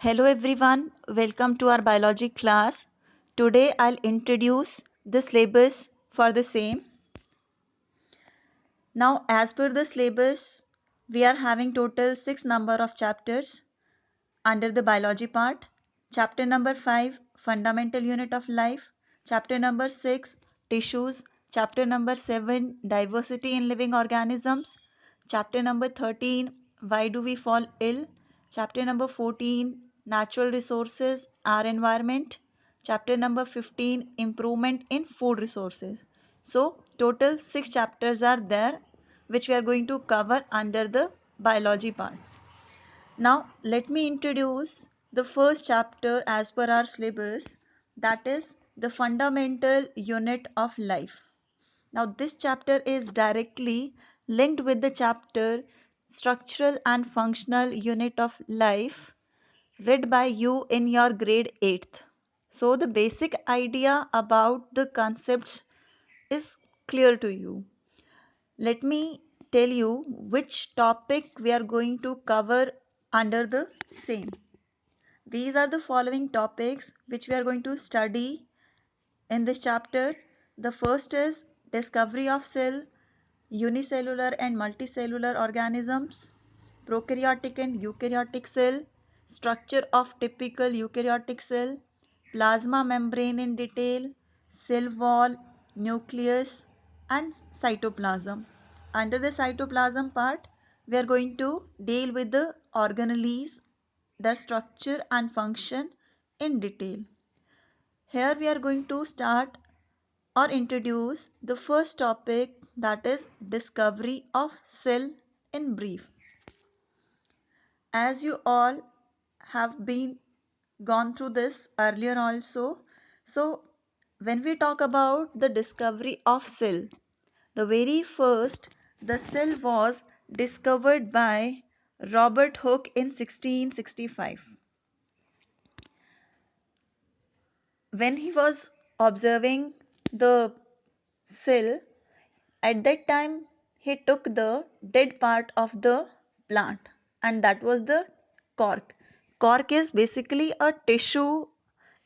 Hello everyone, welcome to our biology class. Today I'll introduce the syllabus for the same. Now as per the syllabus, we are having total 6 number of chapters under the biology part. Chapter number 5, fundamental unit of life. Chapter number 6, tissues. Chapter number 7, diversity in living organisms. Chapter number 13, why do we fall ill? Chapter number 14, natural resources, our environment. Chapter number 15, improvement in food resources. So total 6 chapters are there which we are going to cover under the biology part. Now, let me introduce the first chapter as per our syllabus, that is the fundamental unit of life. Now, this chapter is directly linked with the chapter structural and functional unit of life read by you in your grade 8th. So, the basic idea about the concepts is clear to you. Let me tell you which topic we are going to cover under the same. These are the following topics which we are going to study in this chapter. The first is discovery of cell, unicellular and multicellular organisms, prokaryotic and eukaryotic cell, structure of typical eukaryotic cell, plasma membrane in detail, cell wall, nucleus and cytoplasm. Under the cytoplasm part, we are going to deal with the organelles, their structure and function in detail. Here we are going to start or introduce the first topic, that is discovery of cell in brief. As you all have been gone through this earlier also, so when we talk about the discovery of cell, the very first the cell was discovered by Robert Hooke in 1665. When he was observing the cell, at that time he took the dead part of the plant, and that was the cork. Cork is basically a tissue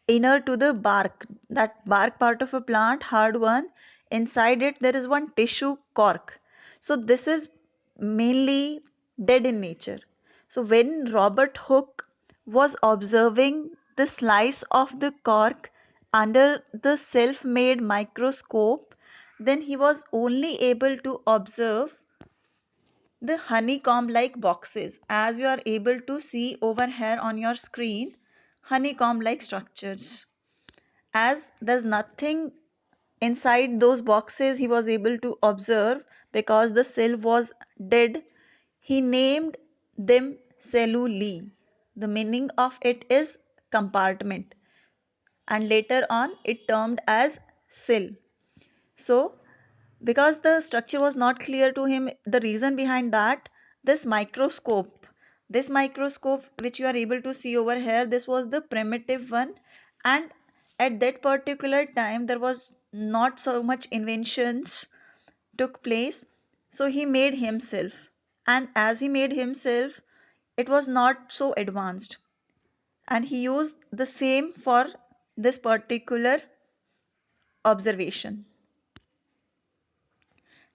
inner to the bark, that bark part of a plant, hard one. Inside it there is one tissue cork. So this is mainly dead in nature. So when Robert Hooke was observing the slice of the cork under the self-made microscope, then he was only able to observe the honeycomb like boxes, as you are able to see over here on your screen, honeycomb like structures. As there's nothing inside those boxes he was able to observe because the cell was dead, he named them cellulae. The meaning of it is compartment, and later on it termed as cell. So because the structure was not clear to him, the reason behind that, this microscope which you are able to see over here, this was the primitive one, and at that particular time there was not so much inventions took place. So he made himself, and as he made himself, it was not so advanced, and he used the same for this particular observation.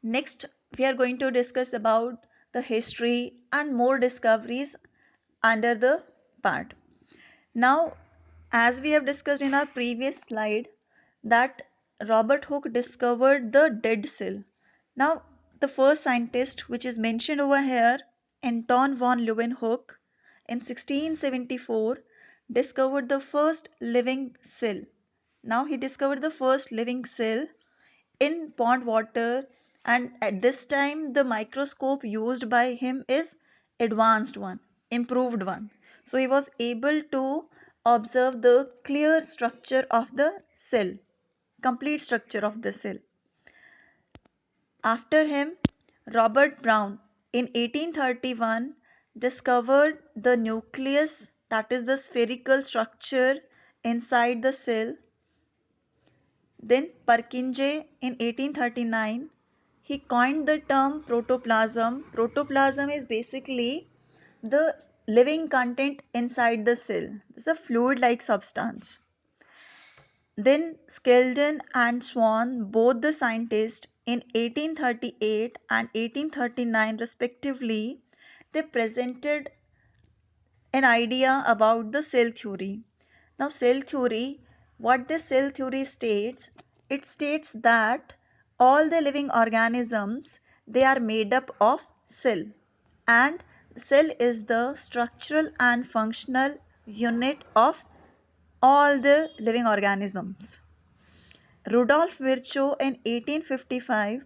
Next, we are going to discuss about the history and more discoveries under the part. Now, as we have discussed in our previous slide, that Robert Hooke discovered the dead cell. Now, the first scientist which is mentioned over here, Anton von Leeuwenhoek, in 1674 discovered the first living cell. Now, he discovered the first living cell in pond water, and at this time the microscope used by him is advanced one, improved one. So he was able to observe the clear structure of the cell, complete structure of the cell. After him, Robert Brown in 1831 discovered the nucleus, that is the spherical structure inside the cell. Then Purkinje in 1839, he coined the term protoplasm. Protoplasm is basically the living content inside the cell. It's a fluid-like substance. Then Skeldon and Swan, both the scientists in 1838 and 1839 respectively, they presented an idea about the cell theory. Now, cell theory, what this cell theory states, it states that all the living organisms they are made up of cell, and cell is the structural and functional unit of all the living organisms. Rudolf Virchow in 1855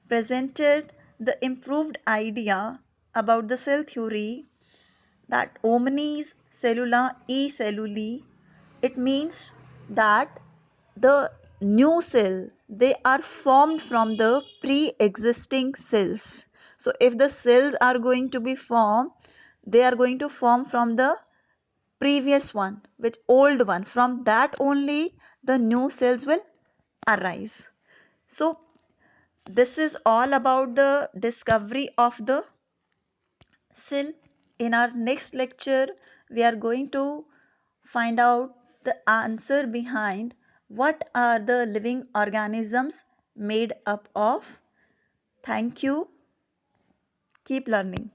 presented the improved idea about the cell theory that omnis cellula e celluli. It means that the new cell they are formed from the pre-existing cells. So if the cells are going to be formed, they are going to form from the previous one, which old one. From that only the new cells will arise. So this is all about the discovery of the cell. In our next lecture, we are going to find out the answer behind what are the living organisms made up of. Thank you. Keep learning.